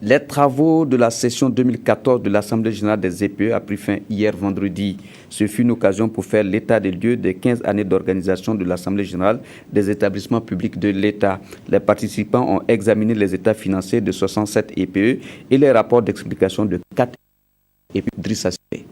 Les travaux de la session 2014 de l'Assemblée générale des EPE a pris fin hier vendredi. Ce fut une occasion pour faire l'état des lieux des 15 années d'organisation de l'Assemblée générale des établissements publics de l'État. Les participants ont examiné les états financiers de 67 EPE et les rapports d'explication de 4 EPE. Drissa Siré.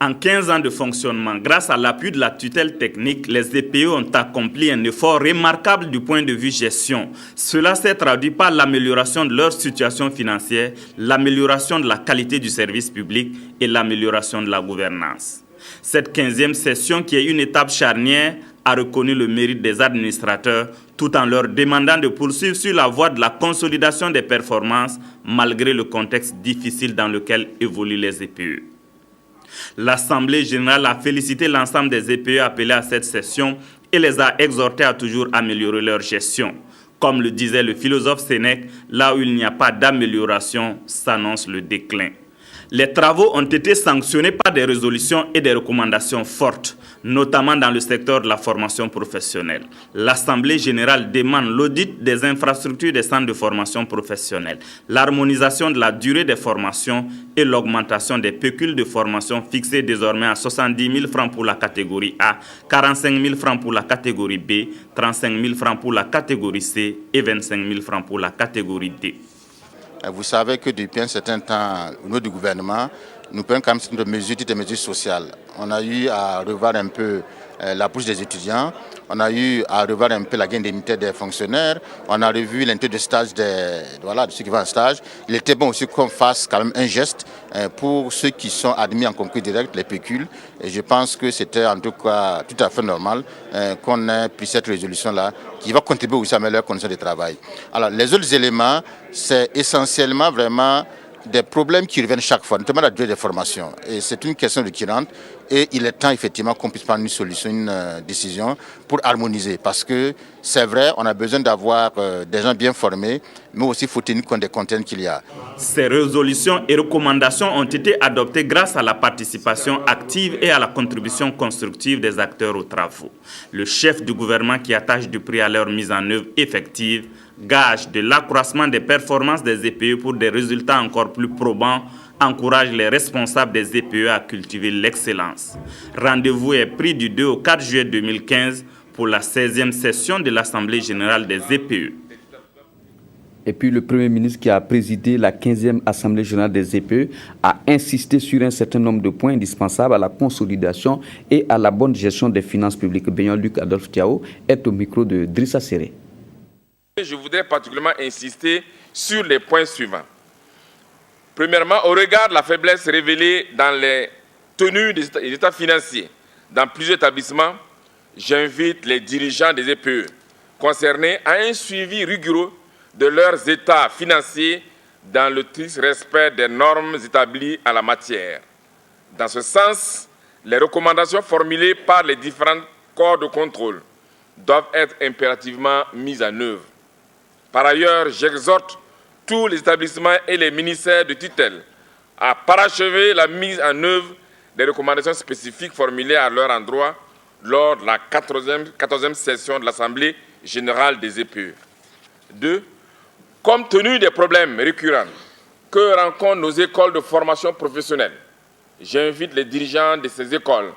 En 15 ans de fonctionnement, grâce à l'appui de la tutelle technique, les EPE ont accompli un effort remarquable du point de vue gestion. Cela s'est traduit par l'amélioration de leur situation financière, l'amélioration de la qualité du service public et l'amélioration de la gouvernance. Cette 15e session, qui est une étape charnière, a reconnu le mérite des administrateurs tout en leur demandant de poursuivre sur la voie de la consolidation des performances malgré le contexte difficile dans lequel évoluent les EPE. L'Assemblée générale a félicité l'ensemble des EPE appelés à cette session et les a exhortés à toujours améliorer leur gestion. Comme le disait le philosophe Sénèque, là où il n'y a pas d'amélioration, s'annonce le déclin. Les travaux ont été sanctionnés par des résolutions et des recommandations fortes, notamment dans le secteur de la formation professionnelle. L'Assemblée générale demande l'audit des infrastructures des centres de formation professionnelle, l'harmonisation de la durée des formations et l'augmentation des pécules de formation fixées désormais à 70 000 francs pour la catégorie A, 45 000 francs pour la catégorie B, 35 000 francs pour la catégorie C et 25 000 francs pour la catégorie D. Vous savez que depuis un certain temps, au niveau du gouvernement, nous prenons quand même des mesures sociales. On a eu à revoir un peu la bourse des étudiants, on a eu à revoir un peu la gaine d'indemnité des fonctionnaires, on a revu l'intérêt de stage de ceux qui vont en stage. Il était bon aussi qu'on fasse quand même un geste pour ceux qui sont admis en concours direct, les pécules. Et je pense que c'était en tout cas tout à fait normal qu'on ait pris cette résolution-là qui va contribuer aussi à améliorer leurs conditions de travail. Alors les autres éléments, c'est essentiellement vraiment des problèmes qui reviennent chaque fois, notamment la durée des formations. Et c'est une question récurrente et il est temps effectivement qu'on puisse prendre une solution, une décision pour harmoniser. Parce que c'est vrai, on a besoin d'avoir des gens bien formés, mais aussi il faut tenir compte des contraintes qu'il y a. Ces résolutions et recommandations ont été adoptées grâce à la participation active et à la contribution constructive des acteurs aux travaux. Le chef du gouvernement qui attache du prix à leur mise en œuvre effective, gage de l'accroissement des performances des EPE pour des résultats encore plus probants, encourage les responsables des EPE à cultiver l'excellence. Rendez-vous est pris du 2 au 4 juillet 2015 pour la 16e session de l'Assemblée générale des EPE. Et puis le Premier ministre qui a présidé la 15e Assemblée générale des EPE a insisté sur un certain nombre de points indispensables à la consolidation et à la bonne gestion des finances publiques. Luc Adolphe Thiao est au micro de Drissa Siré. Je voudrais particulièrement insister sur les points suivants. Premièrement, au regard de la faiblesse révélée dans les tenues des états financiers dans plusieurs établissements, j'invite les dirigeants des EPE concernés à un suivi rigoureux de leurs états financiers dans le strict respect des normes établies en la matière. Dans ce sens, les recommandations formulées par les différents corps de contrôle doivent être impérativement mises en œuvre. Par ailleurs, j'exhorte tous les établissements et les ministères de tutelle à parachever la mise en œuvre des recommandations spécifiques formulées à leur endroit lors de la 14e session de l'Assemblée générale des EPE. 2. Compte tenu des problèmes récurrents que rencontrent nos écoles de formation professionnelle, j'invite les dirigeants de ces écoles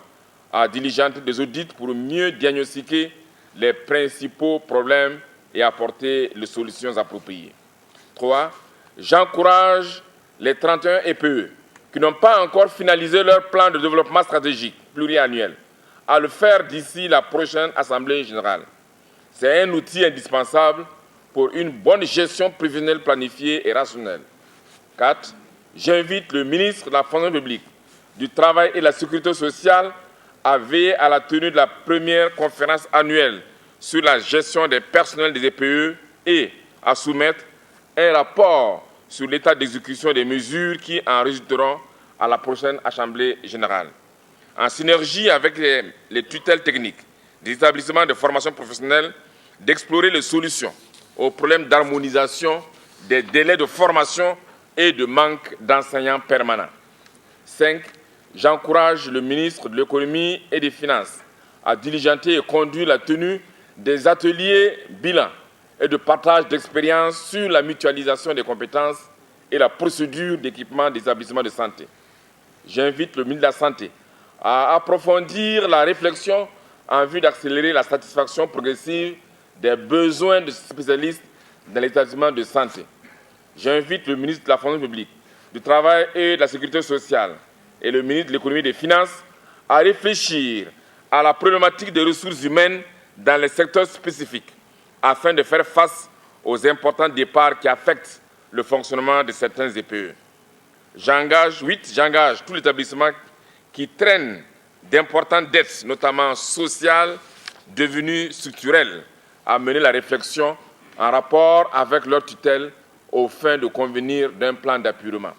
à diligenter des audits pour mieux diagnostiquer les principaux problèmes et apporter les solutions appropriées. 3. J'encourage les 31 EPE qui n'ont pas encore finalisé leur plan de développement stratégique pluriannuel à le faire d'ici la prochaine Assemblée générale. C'est un outil indispensable pour une bonne gestion prévisionnelle planifiée et rationnelle. 4. J'invite le ministre de la Fonction publique, du Travail et de la Sécurité sociale à veiller à la tenue de la première conférence annuelle sur la gestion des personnels des EPE et à soumettre un rapport sur l'état d'exécution des mesures qui en résulteront à la prochaine Assemblée générale. En synergie avec les tutelles techniques des établissements de formation professionnelle, d'explorer les solutions aux problèmes d'harmonisation des délais de formation et de manque d'enseignants permanents. 5. J'encourage le ministre de l'Économie et des Finances à diligenter et conduire la tenue des ateliers bilan et de partage d'expériences sur la mutualisation des compétences et la procédure d'équipement des établissements de santé. J'invite le ministre de la Santé à approfondir la réflexion en vue d'accélérer la satisfaction progressive des besoins de spécialistes dans les établissements de santé. J'invite le ministre de la Fonction publique, du Travail et de la Sécurité sociale et le ministre de l'Économie et des Finances à réfléchir à la problématique des ressources humaines dans les secteurs spécifiques afin de faire face aux importants départs qui affectent le fonctionnement de certains EPE. J'engage tout l'établissement qui traîne d'importantes dettes, notamment sociales, devenues structurelles, à mener la réflexion en rapport avec leur tutelle aux fins de convenir d'un plan d'appurement.